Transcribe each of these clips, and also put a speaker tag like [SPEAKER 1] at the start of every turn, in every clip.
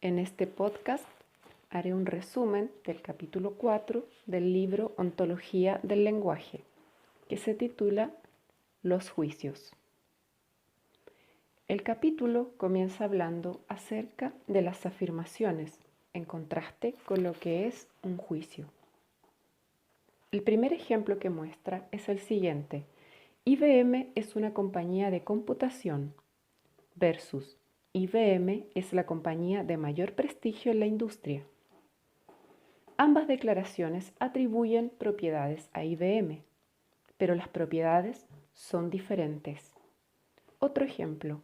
[SPEAKER 1] En este podcast haré un resumen del capítulo 4 del libro Ontología del lenguaje, que se titula Los juicios. El capítulo comienza hablando acerca de las afirmaciones, en contraste con lo que es un juicio. El primer ejemplo que muestra es el siguiente: IBM es una compañía de computación versus IBM es la compañía de mayor prestigio en la industria. Ambas declaraciones atribuyen propiedades a IBM, pero las propiedades son diferentes. Otro ejemplo: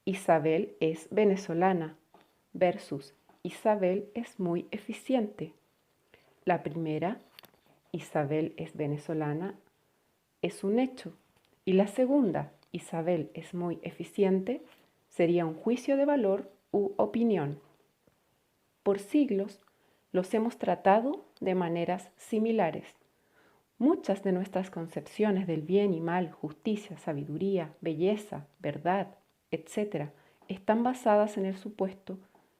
[SPEAKER 1] Isabel es venezolana versus Isabel es muy eficiente. La primera, Isabel es venezolana, es un hecho, y la segunda, Isabel es muy eficiente, sería un juicio de valor u opinión. Por siglos los hemos tratado de maneras similares. Muchas de nuestras concepciones del bien y mal, justicia, sabiduría, belleza, verdad, etc., están basadas en el supuesto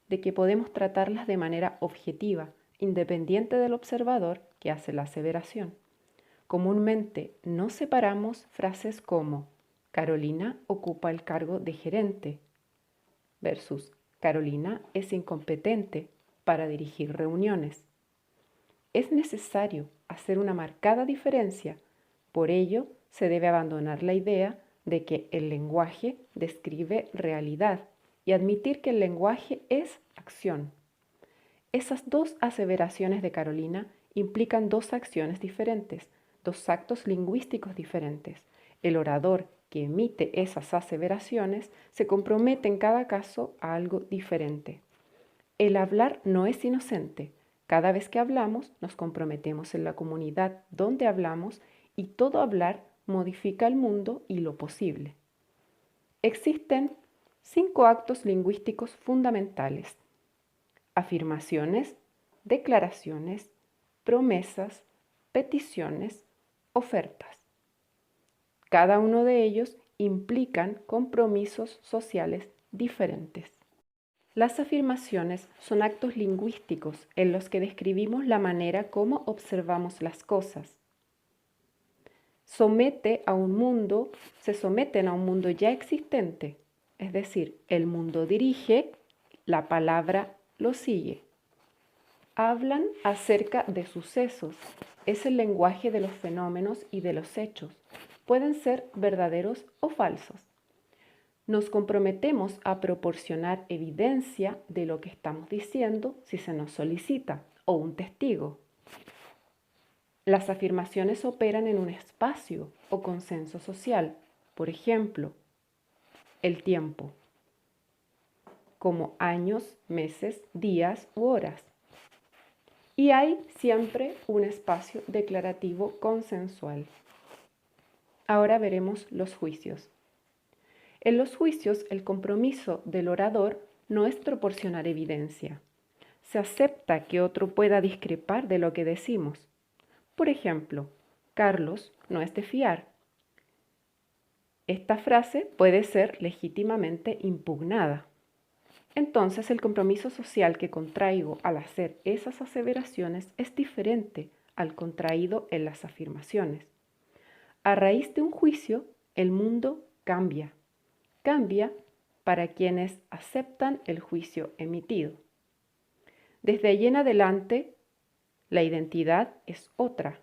[SPEAKER 1] de que podemos tratarlas de manera objetiva, independiente del observador que hace la aseveración. Comúnmente no separamos frases como Carolina ocupa el cargo de gerente versus Carolina es incompetente para dirigir reuniones. Es necesario hacer una marcada diferencia. Por ello, se debe abandonar la idea de que el lenguaje describe realidad y admitir que el lenguaje es acción. Esas dos aseveraciones de Carolina implican dos acciones diferentes, dos actos lingüísticos diferentes. El orador que emite esas aseveraciones se compromete en cada caso a algo diferente. El hablar no es inocente. Cada vez que hablamos, nos comprometemos en la comunidad donde hablamos y todo hablar modifica el mundo y lo posible. Existen 5 actos lingüísticos fundamentales: afirmaciones, declaraciones, promesas, peticiones, ofertas. Cada uno de ellos implican compromisos sociales diferentes. Las afirmaciones son actos lingüísticos en los que describimos la manera como observamos las cosas. Se someten a un mundo ya existente, es decir, el mundo dirige, la palabra lo sigue. Hablan acerca de sucesos, es el lenguaje de los fenómenos y de los hechos. Pueden ser verdaderos o falsos. Nos comprometemos a proporcionar evidencia de lo que estamos diciendo si se nos solicita, o un testigo. Las afirmaciones operan en un espacio o consenso social, por ejemplo, el tiempo, como años, meses, días u horas. Y hay siempre un espacio declarativo consensual. Ahora veremos los juicios. En los juicios, el compromiso del orador no es proporcionar evidencia. Se acepta que otro pueda discrepar de lo que decimos. Por ejemplo, Carlos no es de fiar. Esta frase puede ser legítimamente impugnada. Entonces, el compromiso social que contraigo al hacer esas aseveraciones es diferente al contraído en las afirmaciones. A raíz de un juicio, el mundo cambia. Cambia para quienes aceptan el juicio emitido. Desde allí en adelante, la identidad es otra.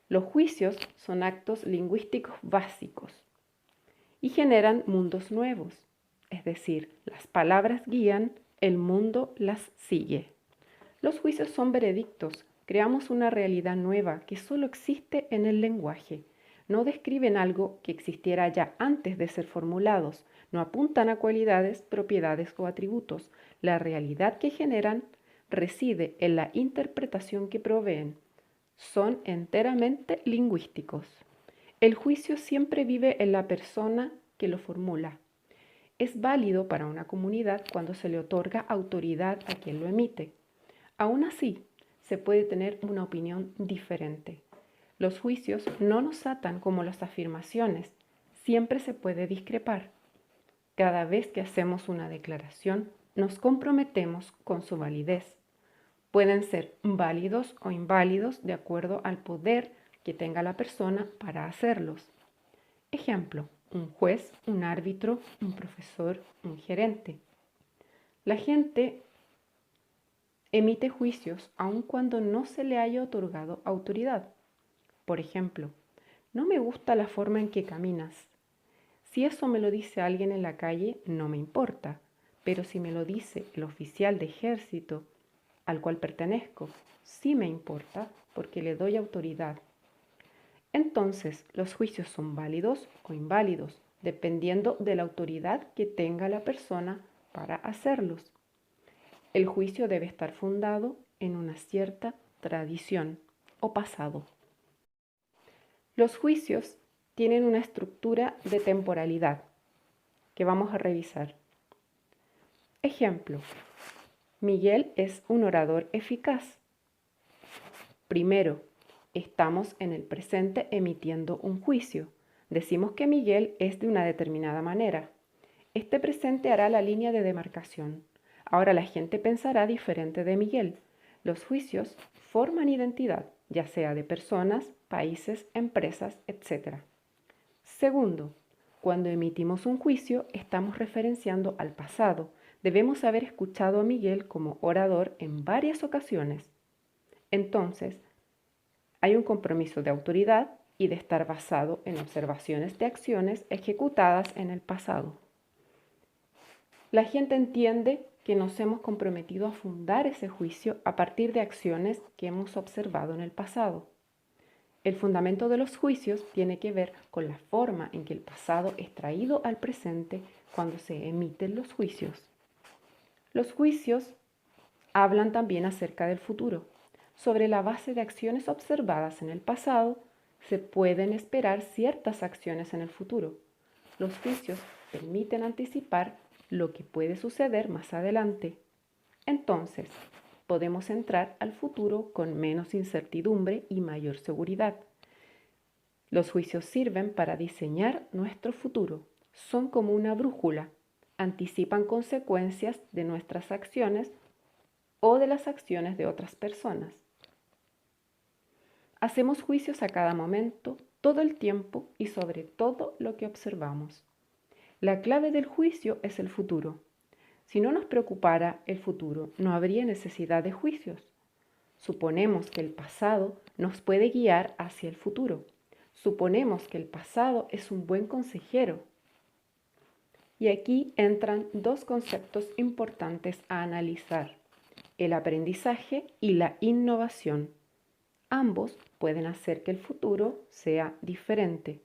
[SPEAKER 1] Los juicios son actos lingüísticos básicos y generan mundos nuevos, es decir, las palabras guían, el mundo las sigue. Los juicios son veredictos, creamos una realidad nueva que solo existe en el lenguaje. No describen algo que existiera ya antes de ser formulados, no apuntan a cualidades, propiedades o atributos. La realidad que generan reside en la interpretación que proveen. Son enteramente lingüísticos. El juicio siempre vive en la persona que lo formula. Es válido para una comunidad cuando se le otorga autoridad a quien lo emite. Aún así, se puede tener una opinión diferente. Los juicios no nos atan como las afirmaciones. Siempre se puede discrepar. Cada vez que hacemos una declaración, nos comprometemos con su validez. Pueden ser válidos o inválidos de acuerdo al poder que tenga la persona para hacerlos. Ejemplo, un juez, un árbitro, un profesor, un gerente. La gente emite juicios aun cuando no se le haya otorgado autoridad. Por ejemplo, no me gusta la forma en que caminas. Si eso me lo dice alguien en la calle, no me importa, pero si me lo dice el oficial de ejército al cual pertenezco, sí me importa porque le doy autoridad. Entonces, los juicios son válidos o inválidos, dependiendo de la autoridad que tenga la persona para hacerlos. El juicio debe estar fundado en una cierta tradición o pasado. Los juicios tienen una estructura de temporalidad que vamos a revisar. Ejemplo, Miguel es un orador eficaz. Primero, estamos en el presente emitiendo un juicio. Decimos que Miguel es de una determinada manera. Este presente hará la línea de demarcación. Ahora la gente pensará diferente de Miguel. Los juicios forman identidad, ya sea de personas, países, empresas, etc. Segundo, cuando emitimos un juicio, estamos referenciando al pasado. Debemos haber escuchado a Miguel como orador en varias ocasiones. Entonces, hay un compromiso de autoridad y de estar basado en observaciones de acciones ejecutadas en el pasado. La gente entiende que nos hemos comprometido a fundar ese juicio a partir de acciones que hemos observado en el pasado. El fundamento de los juicios tiene que ver con la forma en que el pasado es traído al presente cuando se emiten los juicios. Los juicios hablan también acerca del futuro. Sobre la base de acciones observadas en el pasado, se pueden esperar ciertas acciones en el futuro. Los juicios permiten anticipar lo que puede suceder más adelante. Entonces, podemos entrar al futuro con menos incertidumbre y mayor seguridad. Los juicios sirven para diseñar nuestro futuro. Son como una brújula. Anticipan consecuencias de nuestras acciones o de las acciones de otras personas. Hacemos juicios a cada momento, todo el tiempo y sobre todo lo que observamos. La clave del juicio es el futuro. Si no nos preocupara el futuro, no habría necesidad de juicios. Suponemos que el pasado nos puede guiar hacia el futuro. Suponemos que el pasado es un buen consejero. Y aquí entran dos conceptos importantes a analizar: el aprendizaje y la innovación. Ambos pueden hacer que el futuro sea diferente.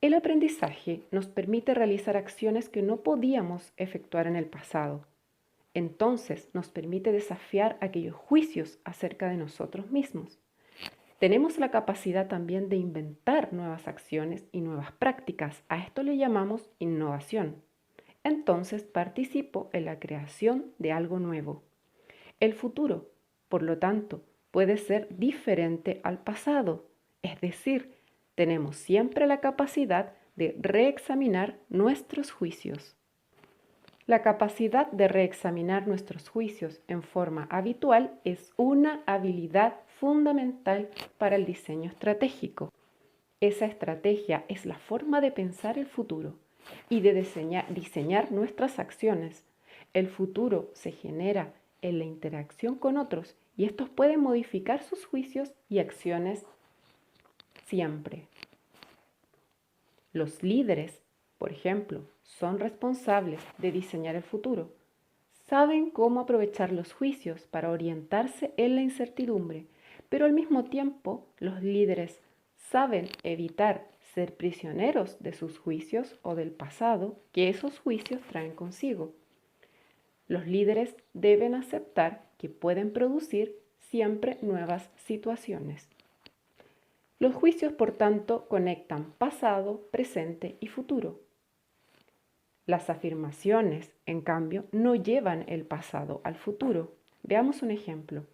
[SPEAKER 1] El aprendizaje nos permite realizar acciones que no podíamos efectuar en el pasado. Entonces nos permite desafiar aquellos juicios acerca de nosotros mismos. Tenemos la capacidad también de inventar nuevas acciones y nuevas prácticas. A esto le llamamos innovación. Entonces participo en la creación de algo nuevo. El futuro, por lo tanto, puede ser diferente al pasado, es decir, tenemos siempre la capacidad de reexaminar nuestros juicios. La capacidad de reexaminar nuestros juicios en forma habitual es una habilidad fundamental para el diseño estratégico. Esa estrategia es la forma de pensar el futuro y de diseñar nuestras acciones. El futuro se genera en la interacción con otros y estos pueden modificar sus juicios y acciones siempre. Los líderes, por ejemplo, son responsables de diseñar el futuro. Saben cómo aprovechar los juicios para orientarse en la incertidumbre, pero al mismo tiempo los líderes saben evitar ser prisioneros de sus juicios o del pasado que esos juicios traen consigo. Los líderes deben aceptar que pueden producir siempre nuevas situaciones. Los juicios, por tanto, conectan pasado, presente y futuro. Las afirmaciones, en cambio, no llevan el pasado al futuro. Veamos un ejemplo.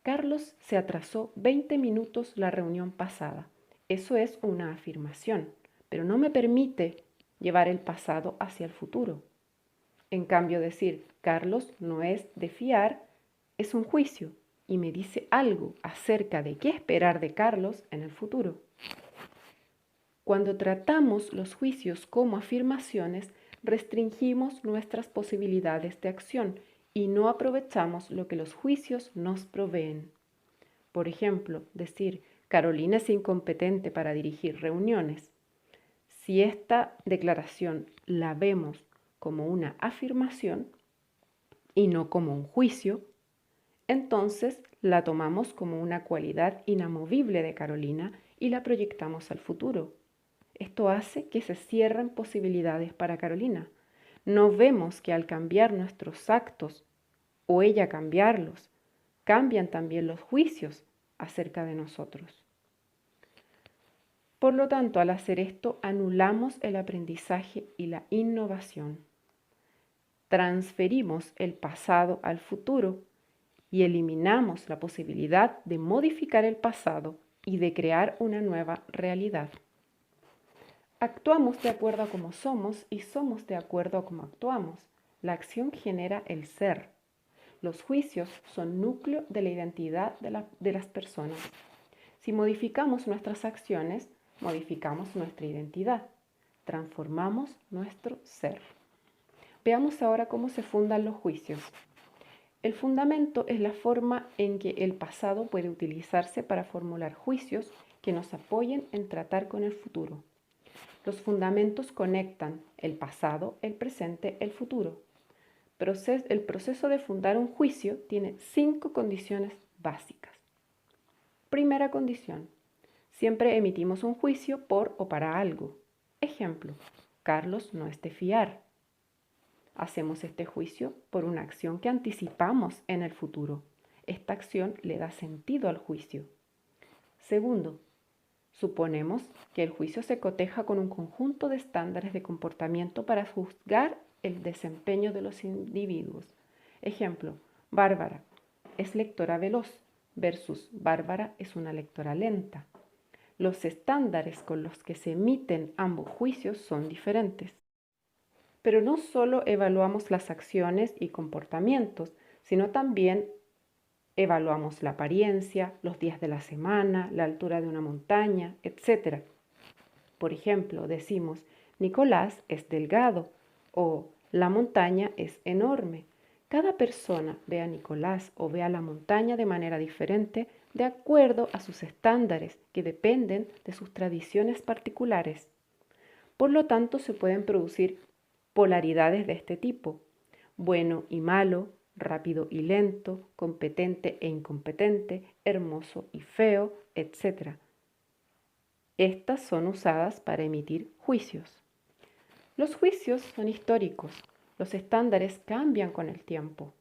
[SPEAKER 1] Carlos se atrasó 20 minutos la reunión pasada. Eso es una afirmación, pero no me permite llevar el pasado hacia el futuro. En cambio, decir Carlos no es de fiar es un juicio y me dice algo acerca de qué esperar de Carlos en el futuro. Cuando tratamos los juicios como afirmaciones, restringimos nuestras posibilidades de acción y no aprovechamos lo que los juicios nos proveen. Por ejemplo, decir Carolina es incompetente para dirigir reuniones. Si esta declaración la vemos como una afirmación y no como un juicio, entonces la tomamos como una cualidad inamovible de Carolina y la proyectamos al futuro. Esto hace que se cierren posibilidades para Carolina. No vemos que al cambiar nuestros actos o ella cambiarlos, cambian también los juicios acerca de nosotros. Por lo tanto, al hacer esto, anulamos el aprendizaje y la innovación. Transferimos el pasado al futuro y eliminamos la posibilidad de modificar el pasado y de crear una nueva realidad. Actuamos de acuerdo a cómo somos y somos de acuerdo a cómo actuamos. La acción genera el ser. Los juicios son núcleo de la identidad de las personas. Si modificamos nuestras acciones, modificamos nuestra identidad. Transformamos nuestro ser. Veamos ahora cómo se fundan los juicios. El fundamento es la forma en que el pasado puede utilizarse para formular juicios que nos apoyen en tratar con el futuro. Los fundamentos conectan el pasado, el presente, el futuro. El proceso de fundar un juicio tiene 5 condiciones básicas. Primera condición. Siempre emitimos un juicio por o para algo. Ejemplo, Carlos no es de fiar. Hacemos este juicio por una acción que anticipamos en el futuro. Esta acción le da sentido al juicio. Segundo, suponemos que el juicio se coteja con un conjunto de estándares de comportamiento para juzgar el desempeño de los individuos. Ejemplo, Bárbara es lectora veloz versus Bárbara es una lectora lenta. Los estándares con los que se emiten ambos juicios son diferentes. Pero no solo evaluamos las acciones y comportamientos, sino también evaluamos la apariencia, los días de la semana, la altura de una montaña, etc. Por ejemplo, decimos, Nicolás es delgado o la montaña es enorme. Cada persona ve a Nicolás o ve a la montaña de manera diferente de acuerdo a sus estándares que dependen de sus tradiciones particulares. Por lo tanto, se pueden producir polaridades de este tipo, bueno y malo, rápido y lento, competente e incompetente, hermoso y feo, etc. Estas son usadas para emitir juicios. Los juicios son históricos. Los estándares cambian con el tiempo.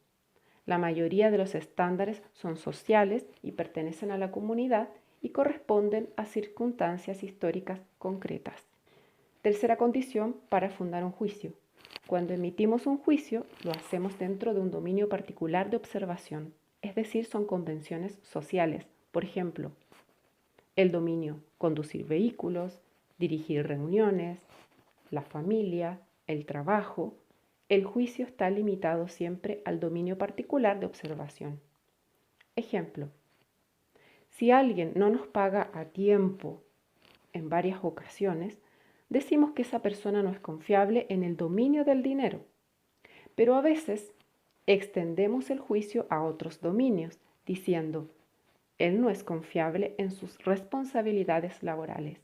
[SPEAKER 1] La mayoría de los estándares son sociales y pertenecen a la comunidad y corresponden a circunstancias históricas concretas. Tercera condición para fundar un juicio. Cuando emitimos un juicio, lo hacemos dentro de un dominio particular de observación, es decir, son convenciones sociales. Por ejemplo, el dominio conducir vehículos, dirigir reuniones, la familia, el trabajo. El juicio está limitado siempre al dominio particular de observación. Ejemplo, si alguien no nos paga a tiempo en varias ocasiones, decimos que esa persona no es confiable en el dominio del dinero, pero a veces extendemos el juicio a otros dominios, diciendo, él no es confiable en sus responsabilidades laborales.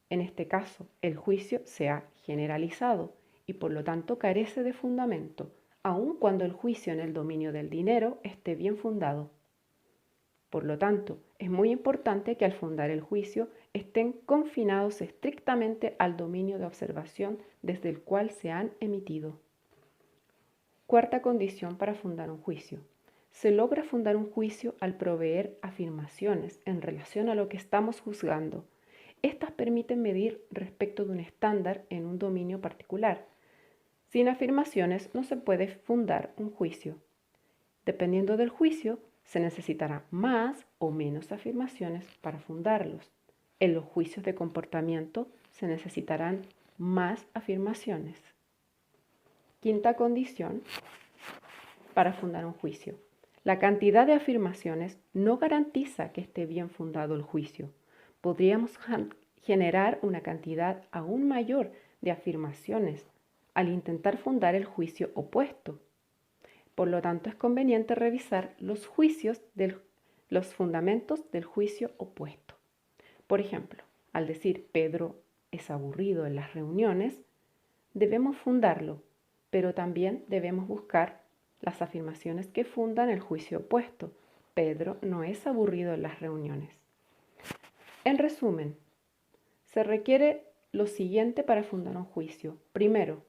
[SPEAKER 1] En este caso, el juicio se ha generalizado y por lo tanto carece de fundamento, aun cuando el juicio en el dominio del dinero esté bien fundado. Por lo tanto, es muy importante que al fundar el juicio estén confinados estrictamente al dominio de observación desde el cual se han emitido. Cuarta condición para fundar un juicio. Se logra fundar un juicio al proveer afirmaciones en relación a lo que estamos juzgando. Estas permiten medir respecto de un estándar en un dominio particular. Sin afirmaciones no se puede fundar un juicio. Dependiendo del juicio, se necesitará más o menos afirmaciones para fundarlos. En los juicios de comportamiento se necesitarán más afirmaciones. Quinta condición para fundar un juicio. La cantidad de afirmaciones no garantiza que esté bien fundado el juicio. Podríamos generar una cantidad aún mayor de afirmaciones al intentar fundar el juicio opuesto. Por lo tanto, es conveniente revisar los fundamentos del juicio opuesto. Por ejemplo, al decir Pedro es aburrido en las reuniones, debemos fundarlo, pero también debemos buscar las afirmaciones que fundan el juicio opuesto. Pedro no es aburrido en las reuniones. En resumen, se requiere lo siguiente para fundar un juicio. Primero,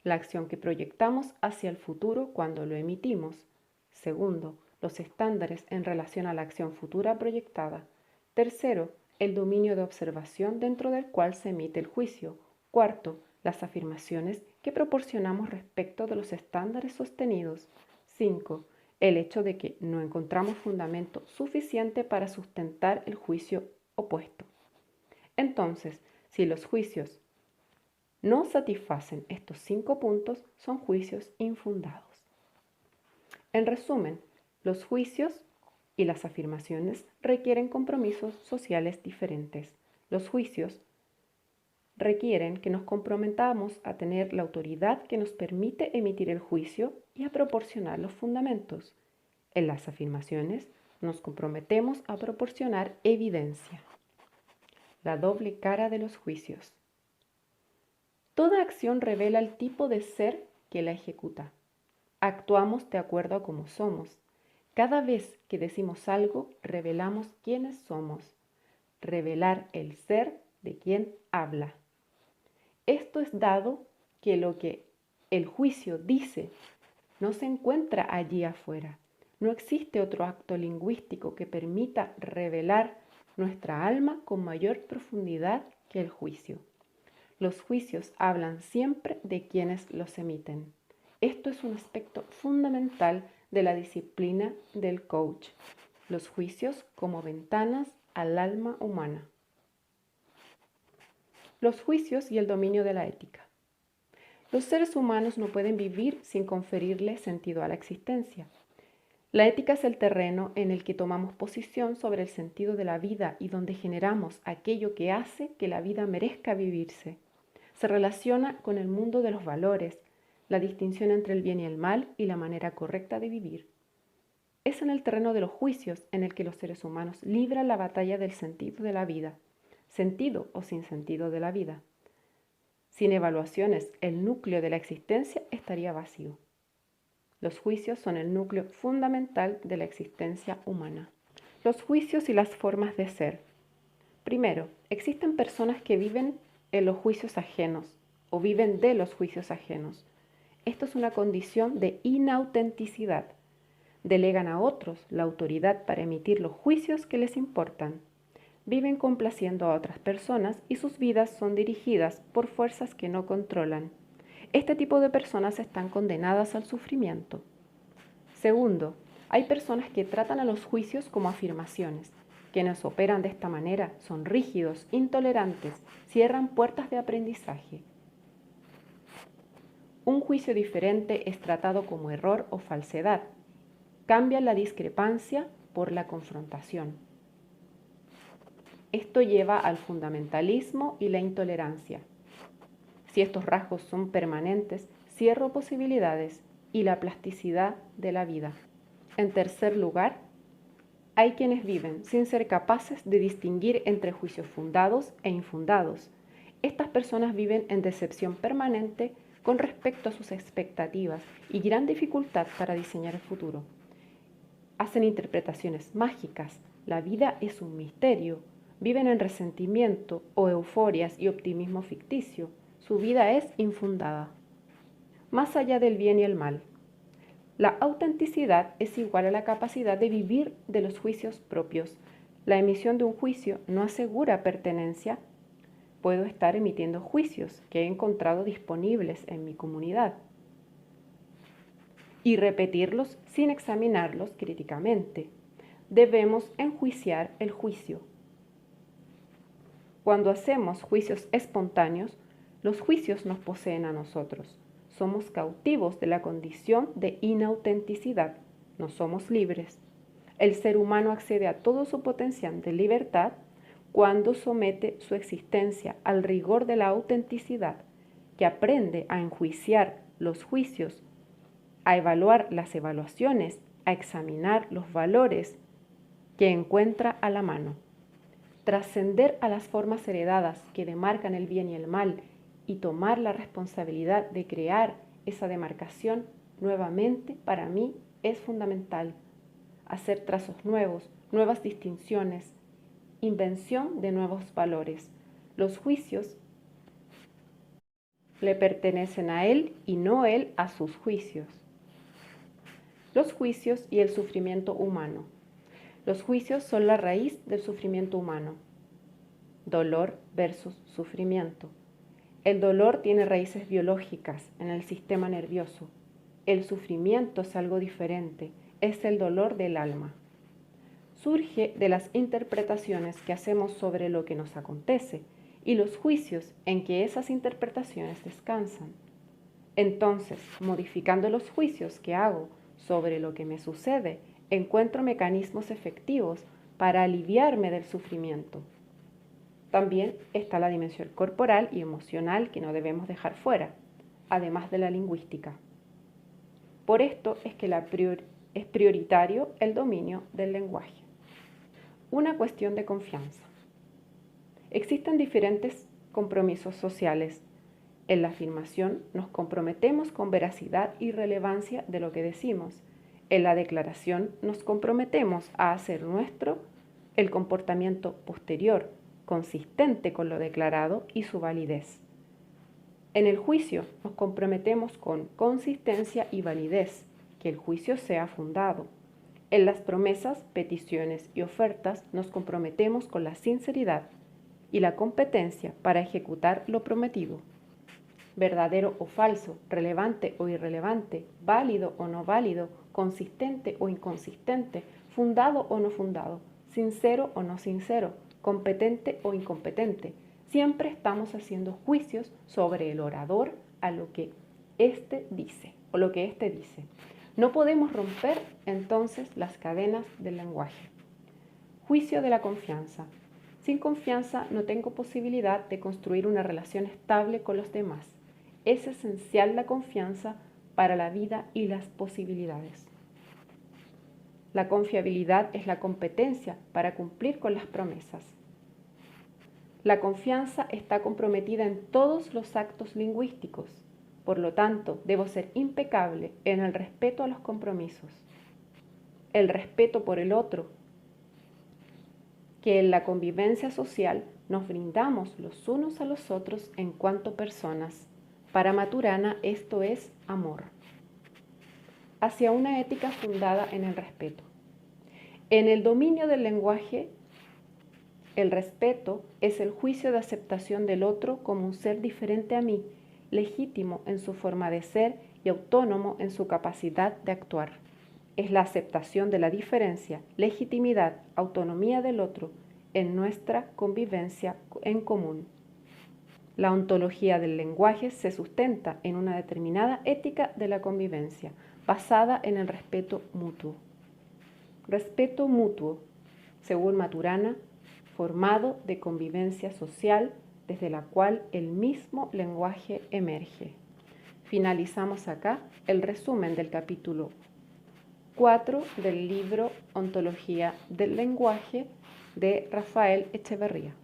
[SPEAKER 1] la acción que proyectamos hacia el futuro cuando lo emitimos. Segundo, los estándares en relación a la acción futura proyectada. Tercero, el dominio de observación dentro del cual se emite el juicio. Cuarto, las afirmaciones que proporcionamos respecto de los estándares sostenidos. 5. El hecho de que no encontramos fundamento suficiente para sustentar el juicio opuesto. Entonces, si los juicios no satisfacen estos 5 puntos, son juicios infundados. En resumen, los juicios y las afirmaciones requieren compromisos sociales diferentes. Los juicios requieren que nos comprometamos a tener la autoridad que nos permite emitir el juicio y a proporcionar los fundamentos. En las afirmaciones nos comprometemos a proporcionar evidencia. La doble cara de los juicios. Toda acción revela el tipo de ser que la ejecuta. Actuamos de acuerdo a cómo somos. Cada vez que decimos algo, revelamos quiénes somos. Revelar el ser de quien habla. Esto es dado que lo que el juicio dice no se encuentra allí afuera. No existe otro acto lingüístico que permita revelar nuestra alma con mayor profundidad que el juicio. Los juicios hablan siempre de quienes los emiten. Esto es un aspecto fundamental de la disciplina del coach. Los juicios como ventanas al alma humana. Los juicios y el dominio de la ética. Los seres humanos no pueden vivir sin conferirle sentido a la existencia. La ética es el terreno en el que tomamos posición sobre el sentido de la vida y donde generamos aquello que hace que la vida merezca vivirse. Se relaciona con el mundo de los valores, la distinción entre el bien y el mal y la manera correcta de vivir. Es en el terreno de los juicios en el que los seres humanos libran la batalla del sentido de la vida, sentido o sin sentido de la vida. Sin evaluaciones, el núcleo de la existencia estaría vacío. Los juicios son el núcleo fundamental de la existencia humana. Los juicios y las formas de ser. Primero, existen personas que viven en los juicios ajenos o viven de los juicios ajenos. Esto es una condición de inautenticidad. Delegan a otros la autoridad para emitir los juicios que les importan. Viven complaciendo a otras personas y sus vidas son dirigidas por fuerzas que no controlan. Este tipo de personas están condenadas al sufrimiento. Segundo, hay personas que tratan a los juicios como afirmaciones. Quienes operan de esta manera son rígidos, intolerantes, cierran puertas de aprendizaje. Un juicio diferente es tratado como error o falsedad. Cambian la discrepancia por la confrontación. Esto lleva al fundamentalismo y la intolerancia. Si estos rasgos son permanentes, cierro posibilidades y la plasticidad de la vida. En tercer lugar, hay quienes viven sin ser capaces de distinguir entre juicios fundados e infundados. Estas personas viven en decepción permanente con respecto a sus expectativas y gran dificultad para diseñar el futuro. Hacen interpretaciones mágicas. La vida es un misterio. Viven en resentimiento o euforias y optimismo ficticio. Su vida es infundada. Más allá del bien y el mal. La autenticidad es igual a la capacidad de vivir de los juicios propios. La emisión de un juicio no asegura pertenencia. Puedo estar emitiendo juicios que he encontrado disponibles en mi comunidad y repetirlos sin examinarlos críticamente. Debemos enjuiciar el juicio. Cuando hacemos juicios espontáneos, los juicios nos poseen a nosotros. somos cautivos de la condición de inautenticidad, no somos libres. El ser humano accede a todo su potencial de libertad cuando somete su existencia al rigor de la autenticidad, que aprende a enjuiciar los juicios, a evaluar las evaluaciones, a examinar los valores que encuentra a la mano. Trascender a las formas heredadas que demarcan el bien y el mal y tomar la responsabilidad de crear esa demarcación nuevamente, para mí es fundamental. Hacer trazos nuevos, nuevas distinciones, invención de nuevos valores. Los juicios le pertenecen a él y no él a sus juicios. Los juicios y el sufrimiento humano. Los juicios son la raíz del sufrimiento humano. Dolor versus sufrimiento. El dolor tiene raíces biológicas en el sistema nervioso. El sufrimiento es algo diferente, es el dolor del alma. Surge de las interpretaciones que hacemos sobre lo que nos acontece y los juicios en que esas interpretaciones descansan. Entonces, modificando los juicios que hago sobre lo que me sucede, encuentro mecanismos efectivos para aliviarme del sufrimiento. También está la dimensión corporal y emocional que no debemos dejar fuera, además de la lingüística. Por esto es que es prioritario el dominio del lenguaje. Una cuestión de confianza. Existen diferentes compromisos sociales. En la afirmación nos comprometemos con veracidad y relevancia de lo que decimos. En la declaración nos comprometemos a hacer nuestro el comportamiento posterior, consistente con lo declarado y su validez. En el juicio nos comprometemos con consistencia y validez, que el juicio sea fundado. En las promesas, peticiones y ofertas nos comprometemos con la sinceridad y la competencia para ejecutar lo prometido. Verdadero o falso, relevante o irrelevante, válido o no válido, consistente o inconsistente, fundado o no fundado, sincero o no sincero, competente o incompetente. Siempre estamos haciendo juicios sobre el orador a lo que éste dice o lo que éste dice. No podemos romper entonces las cadenas del lenguaje. Juicio de la confianza. Sin confianza no tengo posibilidad de construir una relación estable con los demás. Es esencial la confianza para la vida y las posibilidades. La confiabilidad es la competencia para cumplir con las promesas. La confianza está comprometida en todos los actos lingüísticos. Por lo tanto, debo ser impecable en el respeto a los compromisos. El respeto por el otro, que en la convivencia social nos brindamos los unos a los otros en cuanto personas. Para Maturana esto es amor. Hacia una ética fundada en el respeto. En el dominio del lenguaje, el respeto es el juicio de aceptación del otro como un ser diferente a mí, legítimo en su forma de ser y autónomo en su capacidad de actuar. Es la aceptación de la diferencia, legitimidad, autonomía del otro en nuestra convivencia en común. La ontología del lenguaje se sustenta en una determinada ética de la convivencia, basada en el respeto mutuo. Respeto mutuo, según Maturana, formado de convivencia social desde la cual el mismo lenguaje emerge. Finalizamos acá el resumen del capítulo 4 del libro Ontología del lenguaje de Rafael Echeverría.